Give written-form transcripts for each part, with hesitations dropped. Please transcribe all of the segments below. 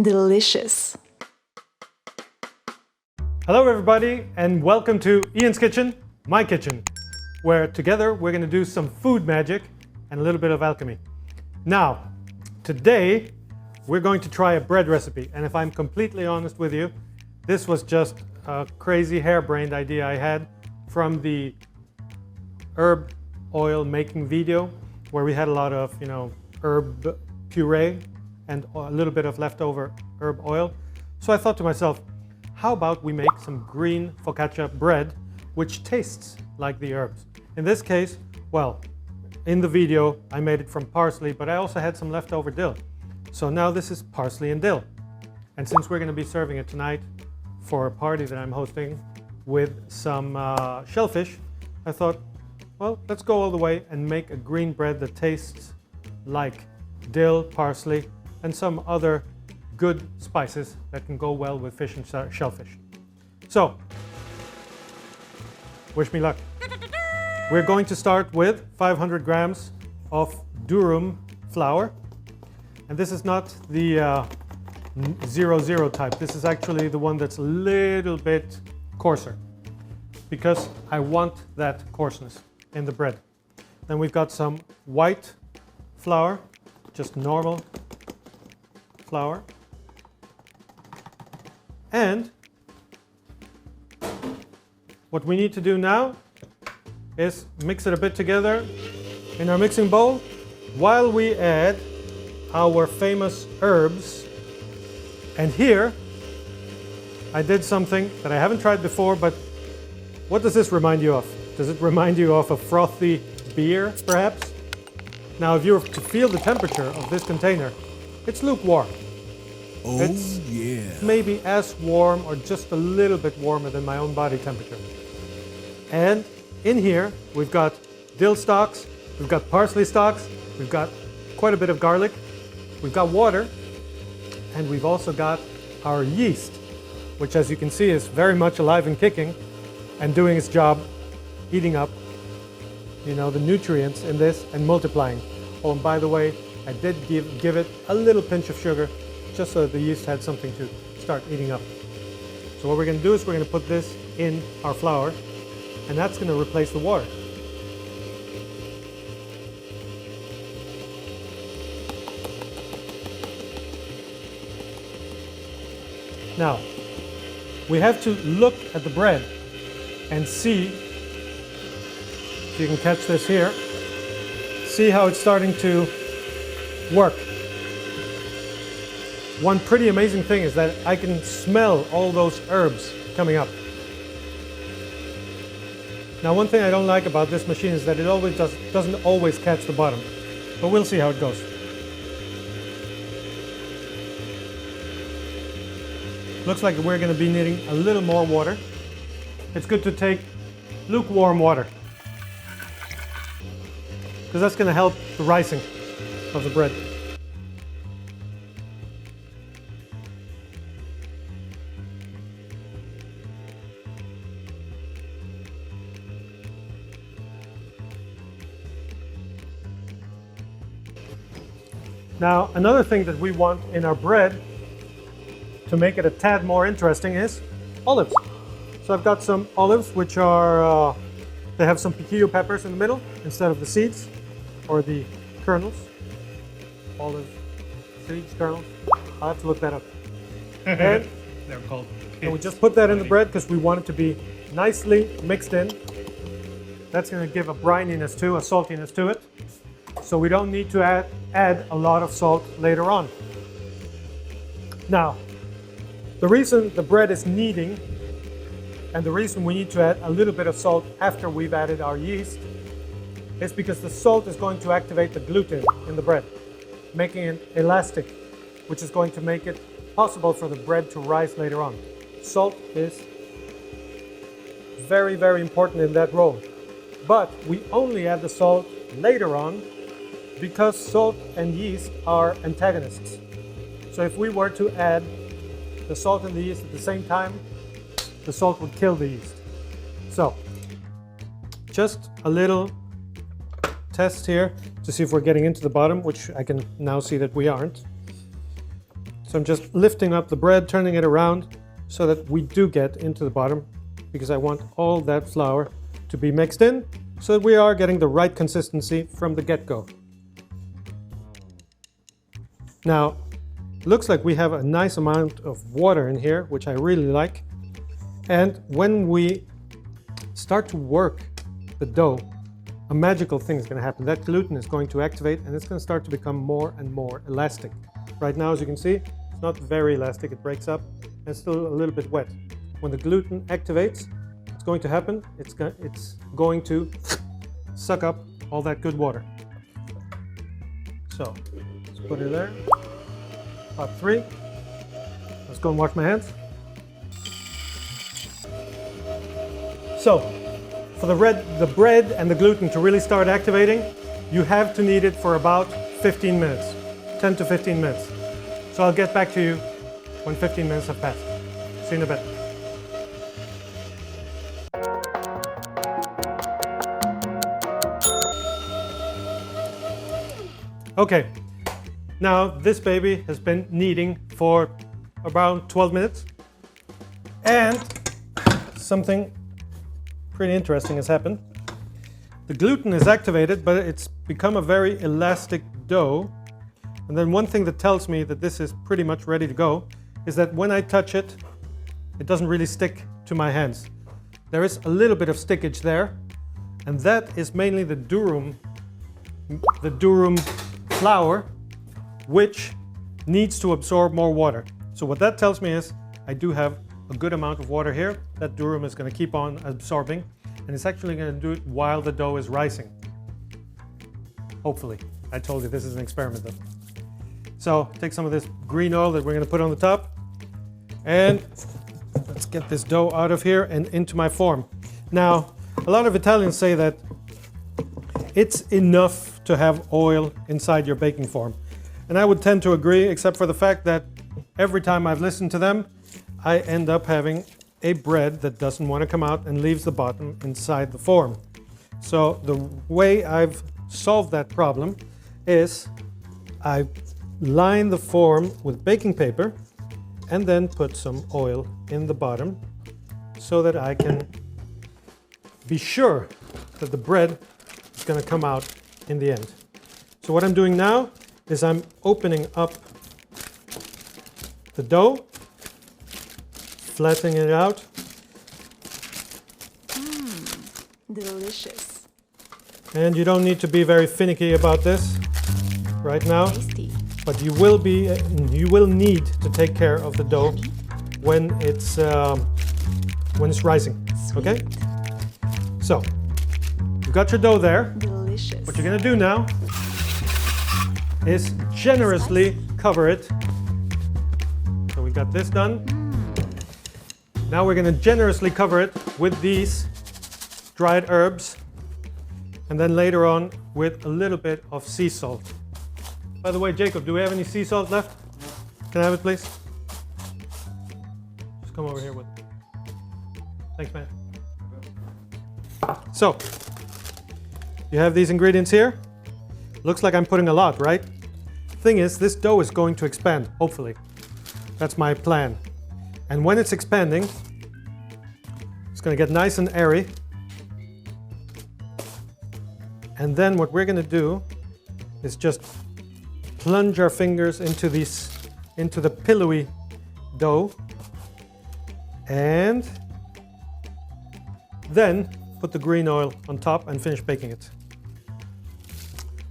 delicious. Hello everybody and welcome to Ian's Kitchen, my kitchen, where together we're going to do some food magic and a little bit of alchemy. Now, today we're going to try a bread recipe, and if I'm completely honest with you, this was just a crazy harebrained idea I had from the herb oil making video where we had a lot of, herb puree and a little bit of leftover herb oil. So I thought to myself, how about we make some green focaccia bread which tastes like the herbs? In this case, well, in the video I made it from parsley, but I also had some leftover dill. So now this is parsley and dill. And since we're going to be serving it tonight for a party that I'm hosting with some shellfish, I thought, well, let's go all the way and make a green bread that tastes like dill, parsley, and some other good spices that can go well with fish and shellfish. So, wish me luck. We're going to start with 500 grams of durum flour. And this is not the 00 type. This is actually the one that's a little bit coarser because I want that coarseness in the bread. Then we've got some white flour, just normal flour. And what we need to do now is mix it a bit together in our mixing bowl while we add our famous herbs. And here I did something that I haven't tried before, but what does this remind you of? Does it remind you of a frothy beer, perhaps? Now, if you were to feel the temperature of this container, it's lukewarm. Oh, it's yeah. maybe as warm or just a little bit warmer than my own body temperature. And in here, we've got dill stalks, we've got parsley stalks, we've got quite a bit of garlic, we've got water, and we've also got our yeast, which, as you can see, is very much alive and kicking and doing its job, eating up, the nutrients in this and multiplying. Oh, and by the way, I did give it a little pinch of sugar, just so that the yeast had something to start eating up. So what we're going to do is we're going to put this in our flour, and that's going to replace the water. Now, we have to look at the bread and see, if you can catch this here, see how it's starting to work. One pretty amazing thing is that I can smell all those herbs coming up. Now, one thing I don't like about this machine is that it always doesn't always catch the bottom, but we'll see how it goes. Looks like we're going to be needing a little more water. It's good to take lukewarm water, because that's going to help the rising of the bread. Now, another thing that we want in our bread to make it a tad more interesting is olives. So I've got some olives, which are, they have some piquillo peppers in the middle instead of the seeds or the kernels. Olive seeds, kernels. I'll have to look that up. And They're called we just put that in the bread because we want it to be nicely mixed in. That's going to give a brininess to, a saltiness to it. So we don't need to add a lot of salt later on. Now, the reason the bread is kneading and the reason we need to add a little bit of salt after we've added our yeast is because the salt is going to activate the gluten in the bread, making it elastic, which is going to make it possible for the bread to rise later on. Salt is very, very important in that role. But we only add the salt later on because salt and yeast are antagonists. So if we were to add the salt and the yeast at the same time, the salt would kill the yeast. So just a little test here to see if we're getting into the bottom, which I can now see that we aren't. So I'm just lifting up the bread, turning it around so that we do get into the bottom, because I want all that flour to be mixed in so that we are getting the right consistency from the get-go. Now, it looks like we have a nice amount of water in here, which I really like. And when we start to work the dough, a magical thing is going to happen. That gluten is going to activate and it's going to start to become more and more elastic. Right now, as you can see, it's not very elastic, it breaks up and it's still a little bit wet. When the gluten activates, what's going to happen? It's going to suck up all that good water. So, let's put it there. Part 3. Let's go and wash my hands. So, for the bread and the gluten to really start activating, you have to knead it for about 15 minutes, 10 to 15 minutes. So I'll get back to you when 15 minutes have passed. See you in a bit. Okay, now this baby has been kneading for about 12 minutes and something pretty interesting has happened. The gluten is activated, but it's become a very elastic dough. And then one thing that tells me that this is pretty much ready to go is that when I touch it, it doesn't really stick to my hands. There is a little bit of stickage there, and that is mainly the durum flour, which needs to absorb more water. So what that tells me is I do have a good amount of water here. That durum is going to keep on absorbing, and it's actually going to do it while the dough is rising. Hopefully. I told you this is an experiment though. So take some of this green oil that we're going to put on the top, and let's get this dough out of here and into my form. Now, a lot of Italians say that it's enough to have oil inside your baking form. And I would tend to agree, except for the fact that every time I've listened to them, I end up having a bread that doesn't want to come out and leaves the bottom inside the form. So the way I've solved that problem is I line the form with baking paper and then put some oil in the bottom so that I can be sure that the bread is going to come out in the end. So what I'm doing now is I'm opening up the dough, flattening it out. Delicious. And you don't need to be very finicky about this right now, Tasty. but you will need to take care of the dough when it's rising. Okay? So you've got your dough there. Delicious. What you're gonna do now is generously cover it. So we got this done. Now we're gonna generously cover it with these dried herbs, and then later on with a little bit of sea salt. By the way, Jacob, do we have any sea salt left? Can I have it, please? Just come over here with it. Thanks, man. So, you have these ingredients here. Looks like I'm putting a lot, right? Thing is, this dough is going to expand, hopefully. That's my plan. And when it's expanding, it's going to get nice and airy. And then what we're going to do is just plunge our fingers into the pillowy dough, and then put the green oil on top and finish baking it.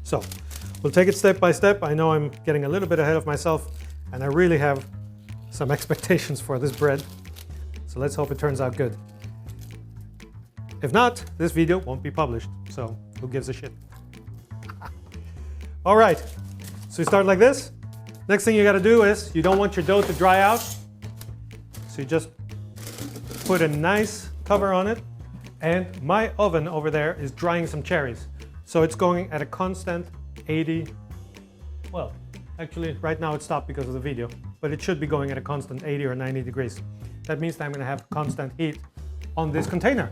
So we'll take it step by step. I know I'm getting a little bit ahead of myself, and I really have some expectations for this bread. So let's hope it turns out good. If not, this video won't be published, so who gives a shit? All right, so you start like this. Next thing you gotta do is, you don't want your dough to dry out, so you just put a nice cover on it. And my oven over there is drying some cherries. So it's going at a constant 80, well, actually right now it stopped because of the video, but it should be going at a constant 80 or 90 degrees. That means that I'm gonna have constant heat on this container,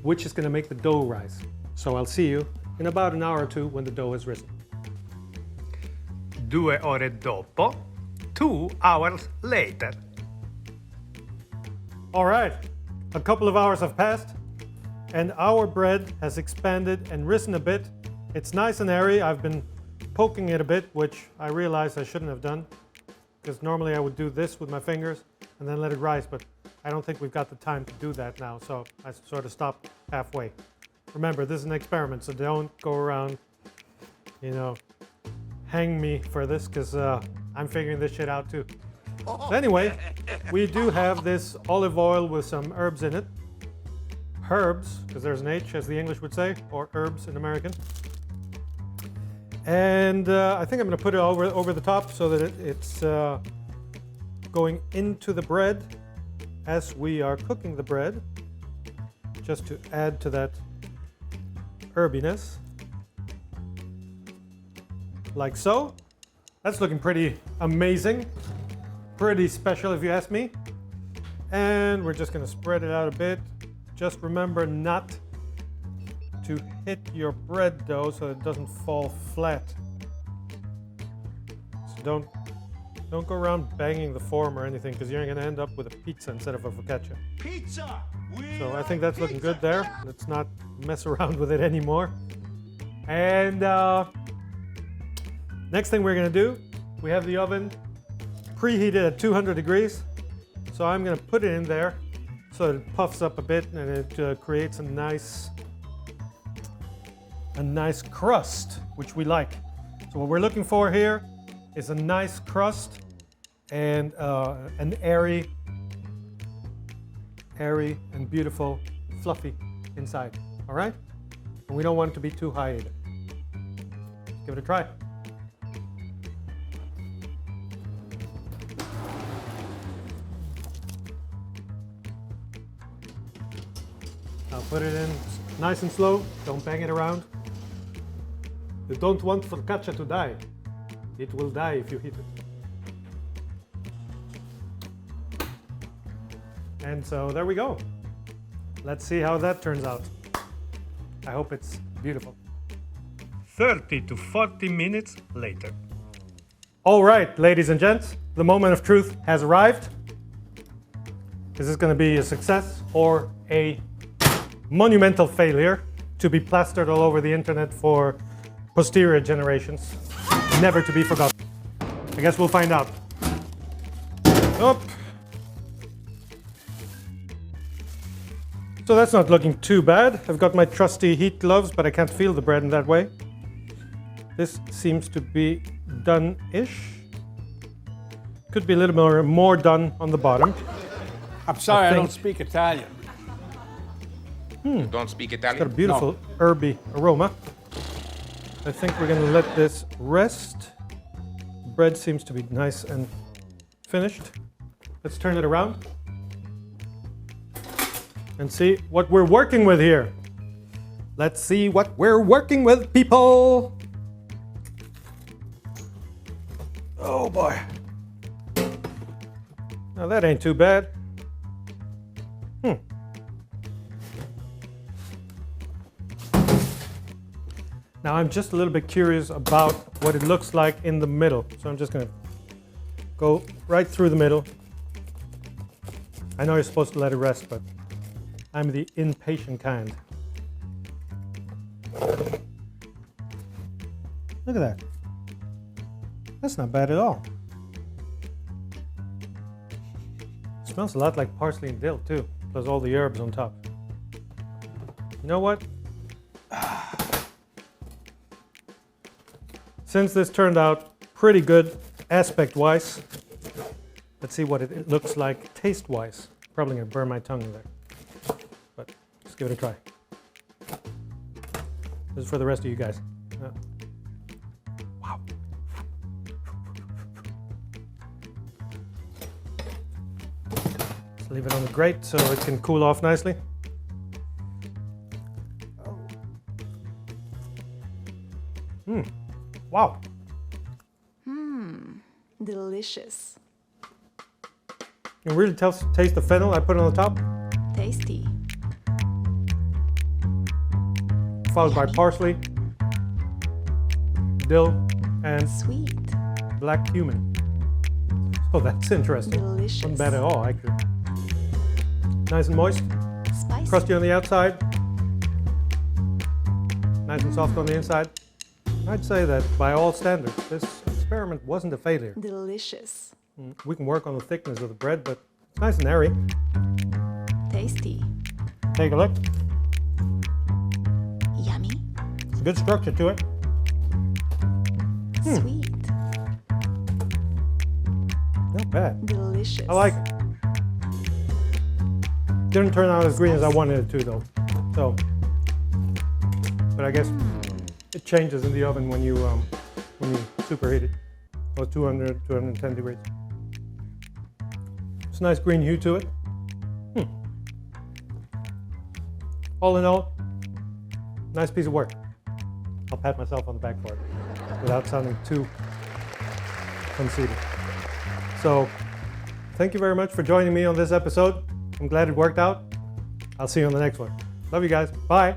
which is gonna make the dough rise. So I'll see you in about an hour or two when the dough has risen. 2 ore dopo 2 hours later. All right, a couple of hours have passed and our bread has expanded and risen a bit. It's nice and airy. I've been poking it a bit, which I realized I shouldn't have done, because normally I would do this with my fingers and then let it rise, but I don't think we've got the time to do that now, so I sort of stopped halfway. Remember, this is an experiment, so don't go around, hang me for this, because I'm figuring this shit out too. So anyway, we do have this olive oil with some herbs in it. Herbs, because there's an H, as the English would say, or herbs in American. And I think I'm going to put it over the top so that it's going into the bread as we are cooking the bread, just to add to that herbiness, like so. That's looking pretty amazing, pretty special if you ask me. And we're just going to spread it out a bit. Just remember not to hit your bread dough so it doesn't fall flat. So don't go around banging the form or anything, because you're going to end up with a pizza instead of a focaccia. Pizza! So I think that's looking good there. Let's not mess around with it anymore. And next thing we're going to do, we have the oven preheated at 200 degrees. So I'm going to put it in there so it puffs up a bit and it creates a nice crust, which we like. So what we're looking for here is a nice crust and an airy and beautiful, fluffy inside. All right? And we don't want it to be too high either. Give it a try. Now put it in nice and slow. Don't bang it around. You don't want focaccia to die. It will die if you hit it. And so there we go. Let's see how that turns out. I hope it's beautiful. 30 to 40 minutes later. All right, ladies and gents, the moment of truth has arrived. Is this going to be a success or a monumental failure to be plastered all over the internet for posterior generations, never to be forgotten? I guess we'll find out. Oh. So that's not looking too bad. I've got my trusty heat gloves, but I can't feel the bread in that way. This seems to be done-ish. Could be a little more done on the bottom. I'm sorry, I don't speak Italian. Don't speak It's got a Italian? beautiful herby aroma. I think we're going to let this rest. Bread seems to be nice and finished. Let's turn it around and see what we're working with here. Let's see what we're working with, people. Oh boy. Now that ain't too bad. Now I'm just a little bit curious about what it looks like in the middle. So I'm just going to go right through the middle. I know you're supposed to let it rest, but I'm the impatient kind. Look at that. That's not bad at all. It smells a lot like parsley and dill too, plus all the herbs on top. You know what? Since this turned out pretty good aspect-wise, let's see what it looks like taste-wise. Probably gonna burn my tongue in there, but let's give it a try. This is for the rest of you guys. Wow. Let's leave it on the grate so it can cool off nicely. Wow. Delicious. You can really taste the fennel I put on the top, Tasty. followed by parsley, dill, and Sweet. black cumin. Oh, that's interesting. Delicious. Not bad at all, actually. Nice and moist, Spicy. crusty on the outside, nice and soft on the inside. I'd say that by all standards, this experiment wasn't a failure. Delicious. We can work on the thickness of the bread, but it's nice and airy. Tasty. Take a look. Yummy. It's a good structure to it. Sweet. Not bad. Delicious. I like it. Didn't turn out as green as I wanted it to, though. So, but I guess it changes in the oven when you superheat it. Or 200, 210 degrees. It's a nice green hue to it. All in all, nice piece of work. I'll pat myself on the back for it without sounding too conceited. So, thank you very much for joining me on this episode. I'm glad it worked out. I'll see you on the next one. Love you guys. Bye.